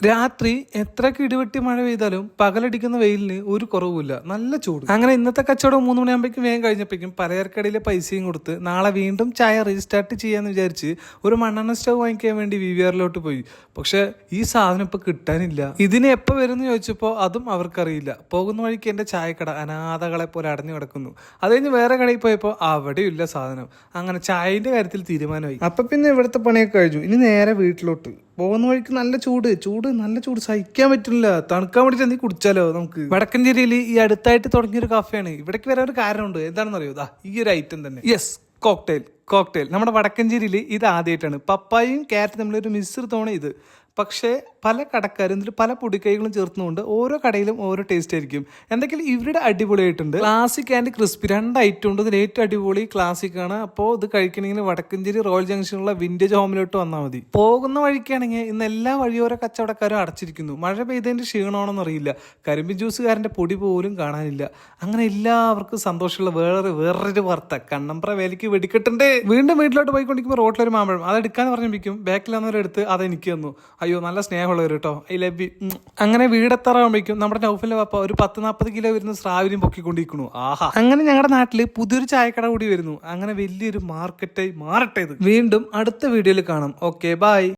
രാത്രി എത്രയൊക്കെ ഇടിവെട്ടി മഴ പെയ്താലും പകലടിക്കുന്ന വെയിലിന് ഒരു കുറവുമില്ല, നല്ല ചൂട്. അങ്ങനെ ഇന്നത്തെ കച്ചവടം 3 മണിയാകുമ്പോഴേക്കും വേഗം കഴിഞ്ഞപ്പോഴേക്കും പലചരക്കടയിലെ പൈസയും കൊടുത്ത് നാളെ വീണ്ടും ചായ റീസ്റ്റാർട്ട് ചെയ്യാന്ന് വിചാരിച്ച് ഒരു മണ്ണെണ്ണ സ്റ്റവ് വാങ്ങിക്കാൻ വേണ്ടി VVRലോട്ട് പോയി. പക്ഷെ ഈ സാധനം ഇപ്പൊ കിട്ടാനില്ല. ഇതിന് എപ്പോൾ വരുമെന്ന് ചോദിച്ചപ്പോൾ അതും അവർക്കറിയില്ല. പോകുന്ന വഴിക്ക് എന്റെ ചായക്കട അനാഥകളെ പോലെ അടഞ്ഞു കിടക്കുന്നു. അത് കഴിഞ്ഞ് വേറെ കടയിൽ പോയപ്പോൾ അവിടെയും ഇല്ല സാധനം. അങ്ങനെ ചായന്റെ കാര്യത്തിൽ തീരുമാനമായി. അപ്പൊ പിന്നെ ഇവിടുത്തെ പണിയൊക്കെ കഴിഞ്ഞു. ഇനി നേരെ വീട്ടിലോട്ട് പോകുന്ന വഴിക്ക് നല്ല ചൂട് സഹിക്കാൻ പറ്റില്ല. തണുക്കാൻ വേണ്ടിട്ട് നീ കുടിച്ചാലോ നമുക്ക്. വടക്കഞ്ചേരിയിൽ ഈ അടുത്തായിട്ട് തുടങ്ങിയൊരു കാഫയാണ്. ഇവിടേക്ക് വരാൻ ഒരു കാരണമുണ്ട്. എന്താണെന്ന് അറിയോ? ഈ ഒരു ഐറ്റം തന്നെ. Yes, cocktail. നമ്മുടെ വടക്കഞ്ചേരിയിൽ ഇത് ആദ്യമായിട്ടാണ്. പപ്പായയും ക്യാരറ്റും തമ്മിലൊരു മിശ്രിതമാണ് ഇത്. പക്ഷേ പല കടക്കാരും ഇതിൽ പല പൊടിക്കൈകളും ചേർത്തുകൊണ്ട് ഓരോ കടയിലും ഓരോ ടേസ്റ്റ് ആയിരിക്കും. എന്തെങ്കിലും ഇവരുടെ അടിപൊളിയായിട്ടുണ്ട്. ക്ലാസിക് ആൻഡ് ക്രിസ്പി 2 ഐറ്റം ഉണ്ട്. ഇതിൽ ഏറ്റവും അടിപൊളി ക്ലാസിക് ആണ്. അപ്പോൾ ഇത് കഴിക്കണമെങ്കിൽ വടക്കഞ്ചേരി റോയൽ ജംഗ്ഷനിലുള്ള വിന്റേജ് ഹോമിലോട്ട് വന്നാൽ മതി. പോകുന്ന വഴിക്കാണെങ്കിൽ ഇന്ന് എല്ലാ വഴിയോര കച്ചവടക്കാരും അടച്ചിരിക്കുന്നു. മഴ പെയ്തതിന്റെ ക്ഷീണമാണെന്ന് അറിയില്ല. കരിമ്പിൻ ജ്യൂസുകാരന്റെ പൊടി പോലും കാണാനില്ല. അങ്ങനെ എല്ലാവർക്കും സന്തോഷമുള്ള വേറൊരു വാർത്ത. കണ്ണമ്പ്ര വേലയ്ക്ക് വെടിക്കെട്ടുണ്ട്. വീണ്ടും വീട്ടിലോട്ട് പോയിക്കൊണ്ടിരിക്കുമ്പോൾ റോട്ടിലൊരു മാമ്പഴം അതെടുക്കാന്ന് പറഞ്ഞിരിക്കും. ബാക്കിലാന്നവരെടുത്ത് അതെനിക്ക് തന്നു. അയ്യോ, നല്ല സ്നേഹമുള്ളവർ കേട്ടോ, ഐ ലവ് യു. അങ്ങനെ വീടെത്താറാകുമ്പോഴേക്കും നമ്മുടെ നൗഫലിന്റെ പപ്പ ഒരു 10-40 കിലോ വരുന്ന സ്രാവിനും പൊക്കിക്കൊണ്ടിരിക്കണു. ആഹാ. അങ്ങനെ ഞങ്ങളുടെ നാട്ടില് പുതിയൊരു ചായക്കട കൂടി വരുന്നു. അങ്ങനെ വലിയൊരു മാർക്കറ്റായി മാറട്ടെ ഇത്. വീണ്ടും അടുത്ത വീഡിയോയിൽ കാണാം. Okay, by.